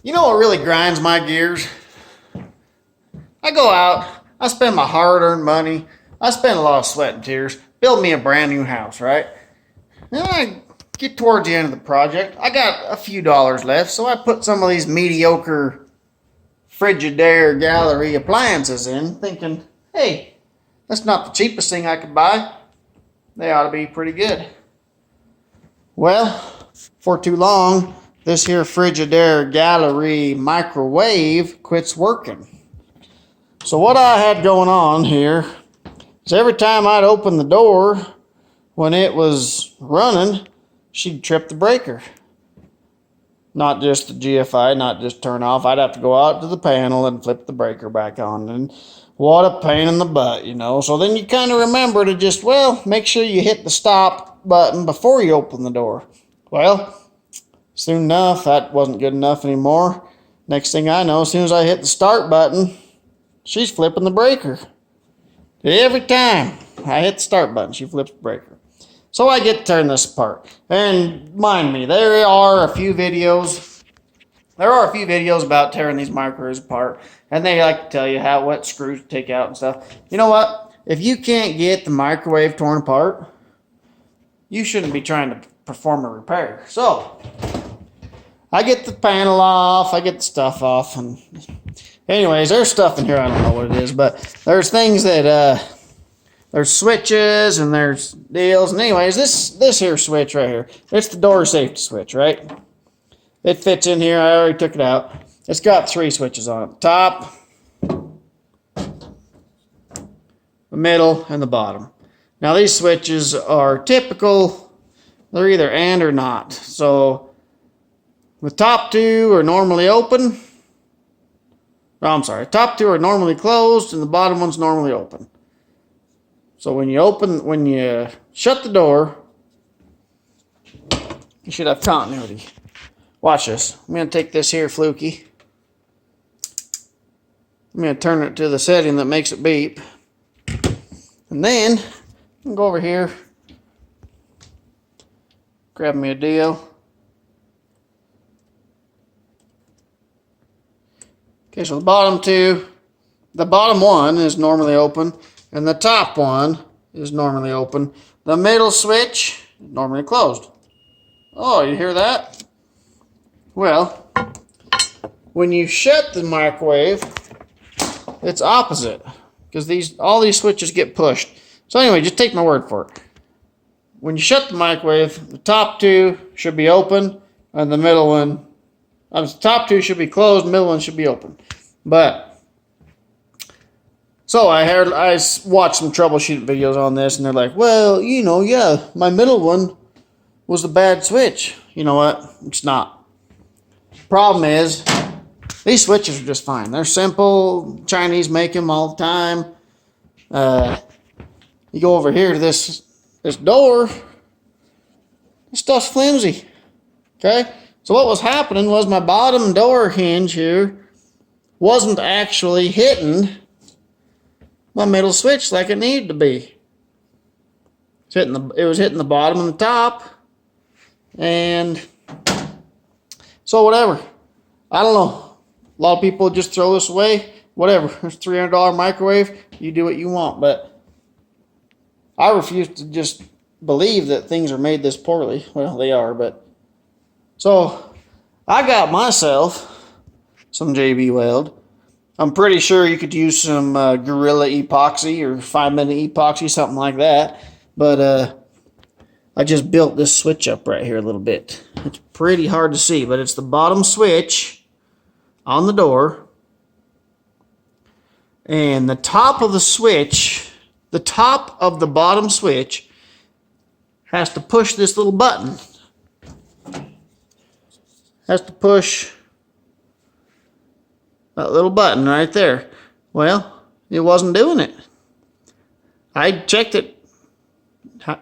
You know what really grinds my gears? I go out, I spend my hard-earned money, I spend a lot of sweat and tears, build me a brand new house, right? Then I get towards the end of the project, I got a few dollars left, so I put some of these mediocre Frigidaire gallery appliances in, thinking, hey, that's not the cheapest thing I could buy. They ought to be pretty good. Well, for too long, this here Frigidaire gallery microwave quits working. So what I had going on here is every time I'd open the door when it was running, she'd trip the breaker. Not just the GFI, not just turn off. I'd have to go out to the panel and flip the breaker back on. And what a pain in the butt, you know. So then you kind of remember to just, well, make sure you hit the stop button before you open the door. Well, soon enough, that wasn't good enough anymore. Next thing I know, as soon as I hit the start button, she's flipping the breaker. Every time I hit the start button, she flips the breaker. So I get to turn this apart. And mind me, there are a few videos about tearing these microwaves apart. And they like to tell you what screws to take out and stuff. You know what? If you can't get the microwave torn apart, you shouldn't be trying to perform a repair. So I get the panel off, I get the stuff off, and anyways, there's stuff in here, I don't know what it is, but there's things that, there's switches and there's deals, and anyways, this here switch right here, it's the door safety switch, right? It fits in here, I already took it out. It's got 3 switches on it, top, the middle, and the bottom. Now these switches are typical, they're either and or not. So the top 2 are normally open. Oh, I'm sorry, top 2 are normally closed and the bottom one's normally open. So when you shut the door, you should have continuity. Watch this. I'm going to take this here fluky. I'm going to turn it to the setting that makes it beep. And then I'm go over here, grab me a deal. Okay, so the bottom one is normally open, and the top one is normally open. The middle switch is normally closed. Oh, you hear that? Well, when you shut the microwave, it's opposite, because all these switches get pushed. So anyway, just take my word for it. When you shut the microwave, the top 2 should be open, and the middle one, the top 2 should be closed, the middle one should be open. But, so I watched some troubleshooting videos on this, and they're like, well, you know, yeah, my middle one was the bad switch. You know what? It's not. Problem is, these switches are just fine. They're simple. Chinese make them all the time. You go over here to this door, this stuff's flimsy. Okay? So what was happening was my bottom door hinge here wasn't actually hitting my middle switch like it needed to be. It was hitting the bottom and the top. And so whatever. I don't know. A lot of people just throw this away. Whatever. It's a $300 microwave. You do what you want. But I refuse to just believe that things are made this poorly. Well, they are, but so I got myself some JB Weld. I'm pretty sure you could use some Gorilla Epoxy or 5-minute Epoxy, something like that. But I just built this switch up right here a little bit. It's pretty hard to see, but it's the bottom switch on the door. And the top of the switch, the top of the bottom switch has to push this little button. Has to push that little button right there. Well, it wasn't doing it. I checked it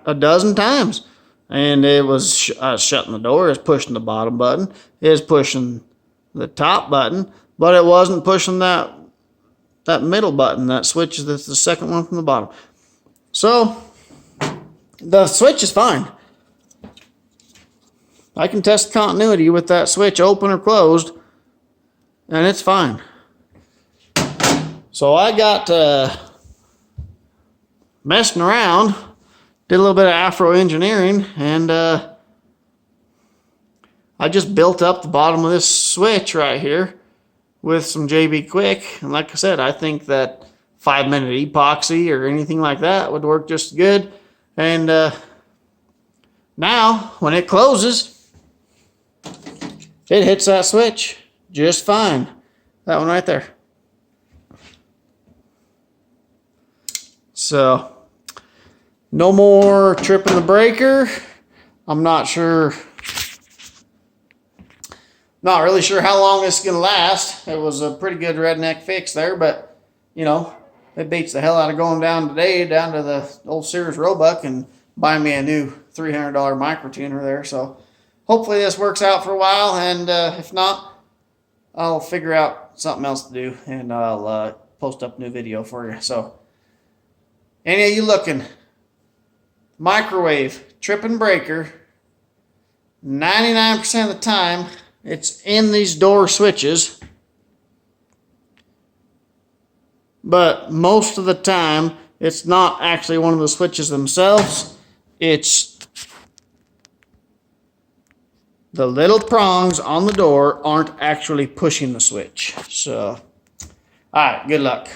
a dozen times, and it was shutting the door. It was pushing the bottom button. It was pushing the top button, but it wasn't pushing that middle button. That switch is the second one from the bottom. So the switch is fine. I can test continuity with that switch open or closed, and it's fine. So I got messing around, did a little bit of Afro engineering, and I just built up the bottom of this switch right here with some JB Quick. And like I said, I think that 5-minute epoxy or anything like that would work just good. And now when it closes, it hits that switch just fine. That one right there. So no more tripping the breaker. I'm not really sure how long this is going to last. It was a pretty good redneck fix there, but, you know, it beats the hell out of going down today, down to the old Sears Roebuck and buying me a new $300 micro tuner there. So hopefully this works out for a while, and if not, I'll figure out something else to do, and I'll post up a new video for you. So any of you looking, microwave, tripping breaker, 99% of the time, it's in these door switches, but most of the time it's not actually one of the switches themselves. It's the little prongs on the door aren't actually pushing the switch. So, all right, good luck.